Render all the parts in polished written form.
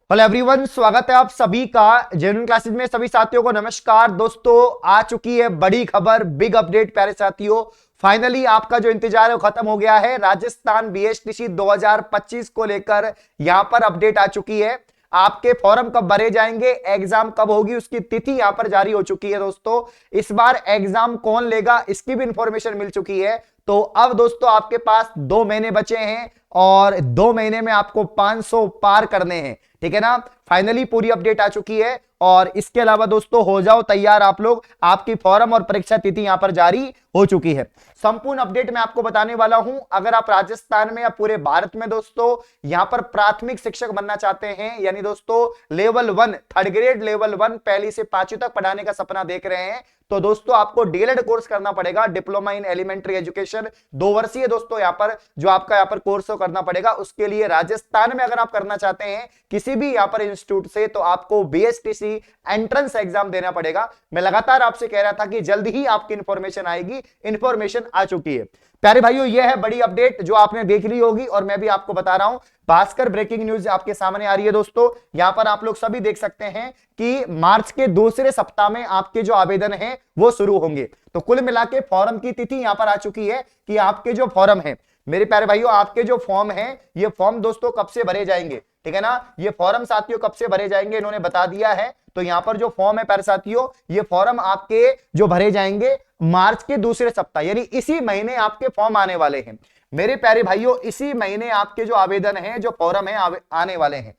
Hello everyone, स्वागत है आप सभी का जेन्युइन क्लासेस में। सभी साथियों को नमस्कार। दोस्तों, आ चुकी है बड़ी खबर, बिग अपडेट प्यारे साथियों। फाइनली आपका जो इंतजार है वो खत्म हो गया है। राजस्थान बीएसटीसी 2025 को लेकर यहां पर अपडेट आ चुकी है। आपके फॉर्म कब भरे जाएंगे, एग्जाम कब होगी, उसकी तिथि यहां पर जारी हो चुकी है। दोस्तों, इस बार एग्जाम कौन लेगा इसकी भी इंफॉर्मेशन मिल चुकी है। तो अब दोस्तों आपके पास 2 महीने बचे हैं और 2 महीने में आपको 500 पार करने हैं। ठीक है ना। फाइनली पूरी अपडेट आ चुकी है और इसके अलावा दोस्तों हो जाओ तैयार आप लोग, आपकी फॉर्म और परीक्षा तिथि यहां पर जारी हो चुकी है। संपूर्ण अपडेट मैं आपको बताने वाला हूं। अगर आप राजस्थान में या पूरे भारत में दोस्तों यहां पर प्राथमिक शिक्षक बनना चाहते हैं, यानी दोस्तों लेवल 1 थर्ड ग्रेड लेवल 1 पहली से 5वीं तक पढ़ाने का सपना देख रहे हैं, तो दोस्तों आपको डीएलएड कोर्स करना पड़ेगा। डिप्लोमा इन एलिमेंट्री एजुकेशन 2 वर्षीय दोस्तों यहां पर जो आपका यहां पर कोर्स करना पड़ेगा। उसके लिए राजस्थान में अगर आप करना चाहते हैं किसी भी यहां पर इंस्टीट्यूट से, तो आपको बीएसटीसी एंट्रेंस एग्जाम देना पड़ेगा। मैं लगातार आपसे कह रहा था कि जल्द ही आपकी इंफॉर्मेशन आएगी, इंफॉर्मेशन आ चुकी है। प्यारे भाइयों, यह है बड़ी अपडेट जो आपने देख ली होगी और मैं भी आपको बता रहा हूं। भास्कर ब्रेकिंग न्यूज आपके सामने आ रही है दोस्तों। यहां पर आप लोग सभी देख सकते हैं कि मार्च के दूसरे सप्ताह में आपके जो आवेदन है वो शुरू होंगे। तो कुल मिला के फॉर्म की तिथि यहां पर आ चुकी है कि आपके जो फॉर्म है मेरे प्यारे भाइयों, आपके जो फॉर्म है ये फॉर्म दोस्तों कब से भरे जाएंगे। ठीक है ना। ये फॉर्म साथियों कब से भरे जाएंगे इन्होंने बता दिया है। तो यहां पर जो फॉर्म है प्यारे साथियों, ये फॉर्म आपके जो भरे जाएंगे मार्च के दूसरे सप्ताह, यानी इसी महीने आपके फॉर्म आने वाले हैं। मेरे प्यारे भाइयों, इसी महीने आपके जो आवेदन है, जो फॉर्म है आने वाले हैं।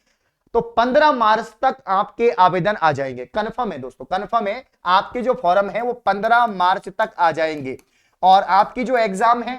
तो 15 मार्च तक आपके आवेदन आ जाएंगे। कंफर्म है दोस्तों, कंफर्म है। आपके जो फॉर्म है वो 15 मार्च तक आ जाएंगे। और आपकी जो एग्जाम है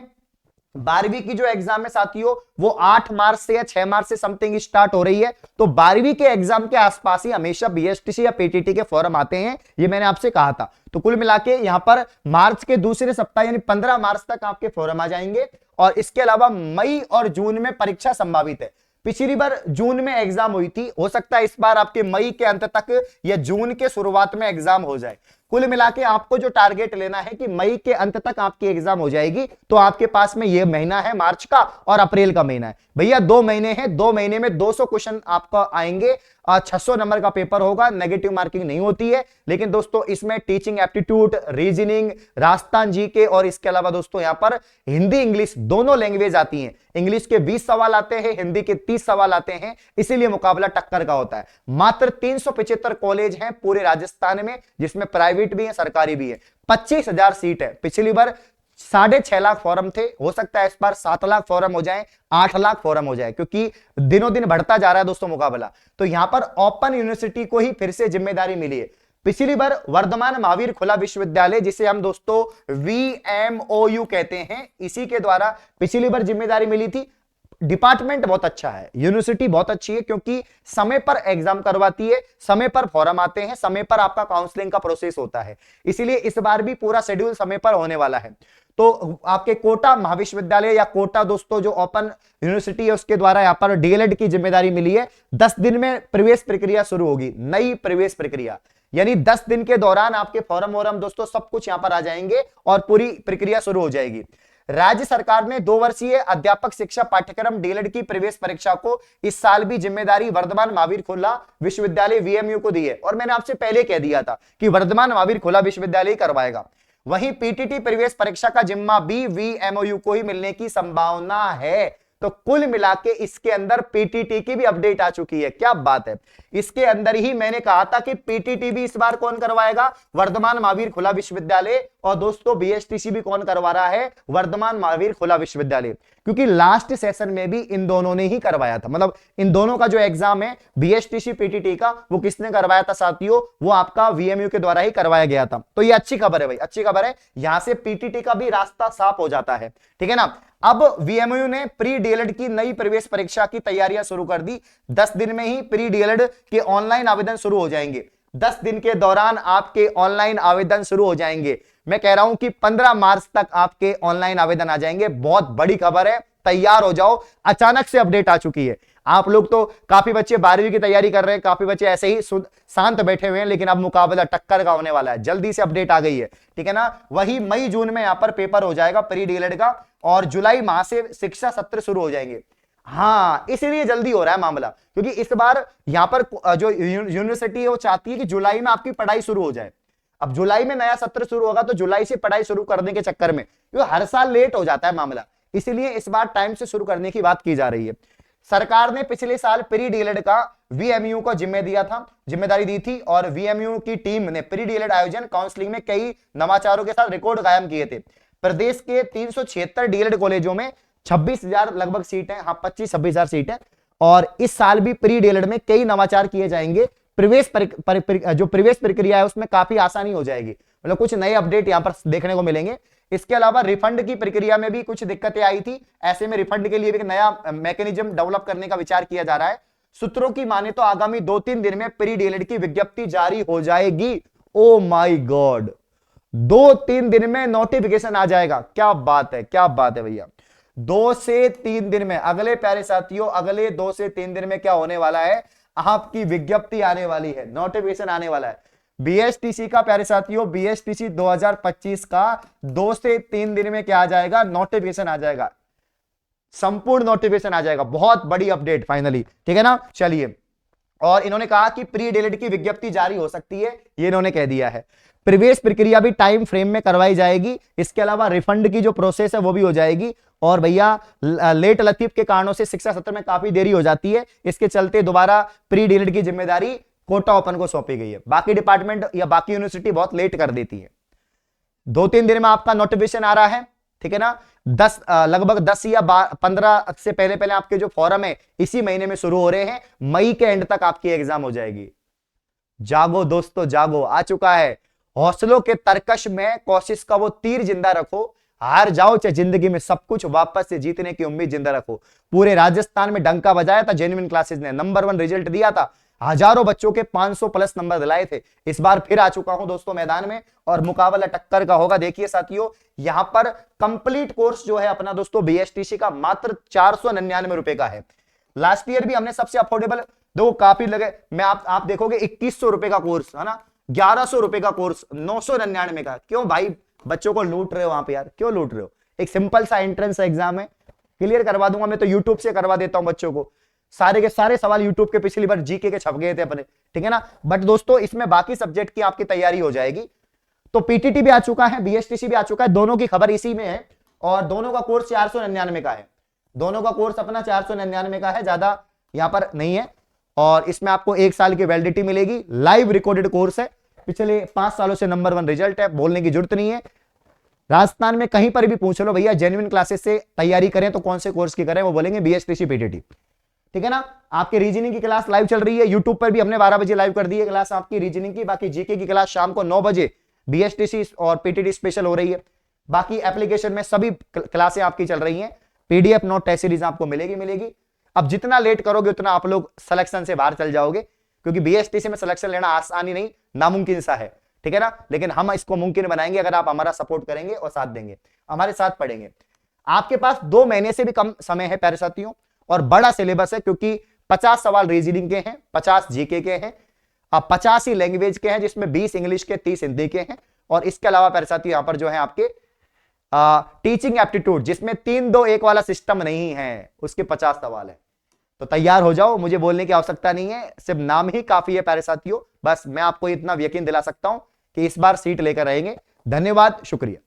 12वीं की जो एग्जाम है साथियों, वो 8 मार्च से या 6 मार्च से समथिंग स्टार्ट हो रही है। तो 12वीं के एग्जाम के आसपास ही हमेशा बीएसटीसी या पीटीटी के फॉर्म आते हैं, ये मैंने आपसे कहा था। तो कुल मिला के यहां पर मार्च के दूसरे सप्ताह यानी 15 मार्च तक आपके फॉर्म आ जाएंगे। और इसके अलावा मई और जून में परीक्षा संभावित है। पिछली बार जून में एग्जाम हुई थी, हो सकता है इस बार आपके मई के अंत तक या जून के शुरुआत में एग्जाम हो जाए। कुल मिला के आपको जो टारगेट लेना है कि मई के अंत तक आपकी एग्जाम हो जाएगी। तो आपके पास में ये महीना है मार्च का और अप्रैल का महीना है भैया, 2 महीने हैं। 2 महीने में 200 क्वेश्चन आपका आएंगे। 600 नंबर का पेपर होगा, नेगेटिव मार्किंग नहीं होती है। लेकिन दोस्तों इसमें teaching aptitude, reasoning, Rajasthan GK और इसके अलावा दोस्तों यहां पर हिंदी इंग्लिश दोनों लैंग्वेज आती हैं। इंग्लिश के 20 सवाल आते हैं, हिंदी के 30 सवाल आते हैं, इसीलिए मुकाबला टक्कर का होता है। मात्र 375 कॉलेज हैं पूरे राजस्थान में, जिसमें प्राइवेट भी है सरकारी भी है। 25,000 सीट है। पिछली बार 6.5 लाख फॉर्म थे, हो सकता है इस बार 7 लाख फॉर्म हो जाए, 8 लाख फॉर्म हो जाए, क्योंकि दिनों दिन बढ़ता जा रहा है दोस्तों मुकाबला। तो यहां पर ओपन यूनिवर्सिटी को ही फिर से जिम्मेदारी मिली है। पिछली बार वर्धमान महावीर खुला विश्वविद्यालय, जिसे हम दोस्तों VMOU कहते हैं, इसी के द्वारा पिछली बार जिम्मेदारी मिली थी। डिपार्टमेंट बहुत अच्छा है, यूनिवर्सिटी बहुत अच्छी है, क्योंकि समय पर एग्जाम करवाती है, समय पर फॉर्म आते हैं, समय पर आपका काउंसलिंग का प्रोसेस होता है। इसीलिए इस बार भी पूरा शेड्यूल समय पर होने वाला है। तो आपके कोटा महाविश्वविद्यालय या कोटा दोस्तों जो ओपन यूनिवर्सिटी है, उसके द्वारा यहां पर डीएलएड की जिम्मेदारी मिली है। 10 दिन में प्रवेश प्रक्रिया शुरू होगी, नई प्रवेश प्रक्रिया, यानी 10 दिन के दौरान आपके फॉर्म वॉर्म दोस्तों सब कुछ यहां पर आ जाएंगे और पूरी प्रक्रिया शुरू हो जाएगी। राज्य सरकार ने 2 वर्षीय अध्यापक शिक्षा पाठ्यक्रम डीएलएड की प्रवेश परीक्षा को इस साल भी जिम्मेदारी वर्धमान महावीर खुला विश्वविद्यालय VMU को दी है। और मैंने आपसे पहले कह दिया था कि वर्धमान महावीर खुला विश्वविद्यालय करवाएगा। वहीं पीटीटी प्रवेश परीक्षा का जिम्मा भी VMOU को ही मिलने की संभावना है। तो कुल मिला के इसके अंदर पीटीटी की भी अपडेट आ चुकी है। क्या बात है। इसके अंदर ही मैंने कहा था कि पीटीटी भी इस बार कौन करवाएगा, वर्धमान महावीर खुला विश्वविद्यालय। और दोस्तों बीएसटीसी भी कौन करवा रहा है, वर्धमान महावीर खुला विश्वविद्यालय, क्योंकि लास्ट सेशन में भी इन दोनों ने ही करवाया था। मतलब इन दोनों का जो एग्जाम है बीएसटीसी पीटीटी का, वो किसने करवाया था साथियों, वो आपका VMU के द्वारा ही करवाया गया था। तो ये अच्छी खबर है भाई, अच्छी खबर है। यहां से पीटीटी का भी रास्ता साफ हो जाता है। ठीक है ना। अब VMU ने प्री डीएलएड की नई प्रवेश परीक्षा की तैयारियां शुरू कर दी। 10 दिन में ही प्री डीएलएड के ऑनलाइन आवेदन शुरू हो जाएंगे। 10 दिन के दौरान आपके ऑनलाइन आवेदन शुरू हो जाएंगे। मैं कह रहा हूं कि 15 मार्च तक आपके ऑनलाइन आवेदन आ जाएंगे। बहुत बड़ी खबर है, तैयार हो जाओ। अचानक से अपडेट आ चुकी है। आप लोग तो काफी बच्चे 12वीं की तैयारी कर रहे हैं, काफी बच्चे ऐसे ही शांत बैठे हुए हैं, लेकिन अब मुकाबला टक्कर का होने वाला है। जल्दी से अपडेट आ गई है। ठीक है ना। वही मई जून में यहां पर पेपर हो जाएगा प्री डीएलएड का, और जुलाई माह से शिक्षा सत्र शुरू हो जाएंगे। हाँ, इसीलिए जल्दी हो रहा है मामला, क्योंकि इस बार यहां पर जो यूनिवर्सिटी है वो चाहती है कि जुलाई में आपकी पढ़ाई शुरू हो जाए। अब जुलाई में नया सत्र शुरू होगा तो जुलाई से पढ़ाई शुरू करने के चक्कर में क्योंकि हर साल लेट हो जाता है मामला, इसीलिए इस बार टाइम से शुरू करने की बात की जा रही है। सरकार ने पिछले साल प्री डीएलएड का वीएमयू को जिम्मेदारी दी थी और वीएमयू की टीम ने प्री डीएलएड आयोजन काउंसलिंग में कई नवाचारों के साथ रिकॉर्ड कायम किए थे। प्रदेश के 376 डीएलएड कॉलेजों में 26,000 लगभग सीट है, हाँ 25-26,000 सीट है। और इस साल भी प्री डीएलएड में कई नवाचार किए जाएंगे। जो प्रवेश प्रक्रिया है उसमें काफी आसानी हो जाएगी, मतलब कुछ नए अपडेट यहां पर देखने को मिलेंगे। इसके अलावा रिफंड की प्रक्रिया में भी कुछ दिक्कतें आई थी, ऐसे में रिफंड के लिए भी एक नया मैकेनिज्म डेवलप करने का विचार किया जा रहा है। सूत्रों की माने तो आगामी 2-3 दिन में प्री डीएलएड की विज्ञप्ति जारी हो जाएगी। ओ माय गॉड, 2-3 दिन में नोटिफिकेशन आ जाएगा। क्या बात है, क्या बात है भैया। 2 से 3 दिन में, अगले प्यारे साथियों, अगले 2 से 3 दिन में क्या होने वाला है, आपकी विज्ञप्ति आने वाली है, नोटिफिकेशन आने वाला है। बीएसटीसी का प्यारे साथियों, बीएसटीसी 2025 का 2 से 3 दिन में क्या आ जाएगा, नोटिफिकेशन आ जाएगा, संपूर्ण नोटिफिकेशन आ जाएगा। बहुत बड़ी अपडेट फाइनली, ठीक है ना। चलिए, और इन्होंने कहा कि प्री डीएलएड की विज्ञप्ति जारी हो सकती है, ये इन्होंने कह दिया है। प्रवेश प्रक्रिया भी टाइम फ्रेम में करवाई जाएगी। इसके अलावा रिफंड की जो प्रोसेस है वो भी हो जाएगी। और भैया लेट लतीफ के कारणों से शिक्षा सत्र में काफी देरी हो जाती है, इसके चलते दोबारा प्री डीएलएड की जिम्मेदारी कोटा ओपन को सौंपी गई है। बाकी डिपार्टमेंट या बाकी यूनिवर्सिटी बहुत लेट कर देती है। 2-3 दिन में आपका नोटिफिकेशन आ रहा है, ठीक है ना। लगभग 10 या 15 से पहले पहले आपके जो फॉरम है इसी महीने में शुरू हो रहे हैं। मई के एंड तक आपकी एग्जाम हो जाएगी। जागो दोस्तों जागो, आ चुका है। हौसलों के तरकश में कोशिश का वो तीर जिंदा रखो, हार जाओ चाहे जिंदगी में सब कुछ वापस से जीतने की उम्मीद जिंदा रखो। पूरे राजस्थान में डंका बजाया था जेन्युइन क्लासेस ने, नंबर 1 रिजल्ट दिया था, हजारों बच्चों के 500 प्लस नंबर दिलाए थे। इस बार फिर आ चुका हूं दोस्तों मैदान में और मुकाबला टक्कर का होगा। देखिए साथियों, यहां पर कंप्लीट कोर्स जो है अपना दोस्तों बीएसटीसी का मात्र 499 रुपए का है। लास्ट ईयर भी हमने सबसे अफोर्डेबल दो काफी लगे, मैं आप देखोगे 2100 रुपए का कोर्स है ना, 1100 रुपए का कोर्स, 999 का। क्यों भाई बच्चों को लूट रहे हो वहां पे यार, क्यों लूट रहे हो। एक सिंपल सा एंट्रेंस एग्जाम है, क्लियर करवा दूंगा मैं तो, यूट्यूब से करवा देता हूं बच्चों को। सारे के सारे सवाल यूट्यूब के पिछली बार जीके के छप गए थे अपने, ठीक है ना। बट दोस्तों इसमें बाकी सब्जेक्ट की आपकी तैयारी हो जाएगी। तो पीटीटी भी आ चुका है, बीएसटीसी भी आ चुका है, दोनों की खबर इसी में है। और दोनों का कोर्स 499 का है, दोनों का कोर्स अपना 499 का है, ज्यादा यहां पर नहीं है। और इसमें आपको 1 साल की वैलिडिटी मिलेगी। लाइव रिकॉर्डेड कोर्स है, पिछले 5 सालों से नंबर 1 रिजल्ट है, बोलने की जरूरत नहीं है। राजस्थान में कहीं पर भी पूछ लो भैया जेन्युइन क्लासेस से तैयारी करें तो कौन से कोर्स की करें, वो बोलेंगे बीएसटीसी पीटीटी, ठीक है ना। आपकी रीजनिंग की क्लास लाइव चल रही है यूट्यूब पर भी, हमने 12 बजे लाइव कर दी है क्लास आपकी रीजनिंग की। बाकी जीके की क्लास शाम को 9 बजे बीएसटीसी और पीटीटी स्पेशल हो रही है। बाकी एप्लीकेशन में सभी क्लासें आपकी चल रही हैं। पीडीएफ नोट टेस्ट सीरीज आपको मिलेगी। अब जितना लेट करोगे उतना आप लोग सिलेक्शन से बाहर चल जाओगे, क्योंकि बीएसटीसी में सिलेक्शन लेना आसानी नहीं, नामुमकिन सा है, ठीक है ना। लेकिन हम इसको मुमकिन बनाएंगे अगर आप हमारा सपोर्ट करेंगे और साथ देंगे, हमारे साथ पढ़ेंगे। आपके पास 2 महीने से भी कम समय है प्यारे साथियों, और बड़ा सिलेबस है, क्योंकि 50 सवाल रीजनिंग के हैं, 50 जीके के हैं, अब 50 ही लैंग्वेज के हैं, जिसमें 20 इंग्लिश के, 30 हिंदी के हैं। और इसके अलावा प्यारे साथियों यहां पर जो है आपके टीचिंग एप्टीट्यूड, जिसमें 3-2-1 वाला सिस्टम नहीं है, उसके 50 सवाल है। तो तैयार हो जाओ, मुझे बोलने की आवश्यकता नहीं है, सिर्फ नाम ही काफी है प्यारे साथियों। बस मैं आपको इतना यकीन दिला सकता हूं कि इस बार सीट लेकर रहेंगे। धन्यवाद, शुक्रिया।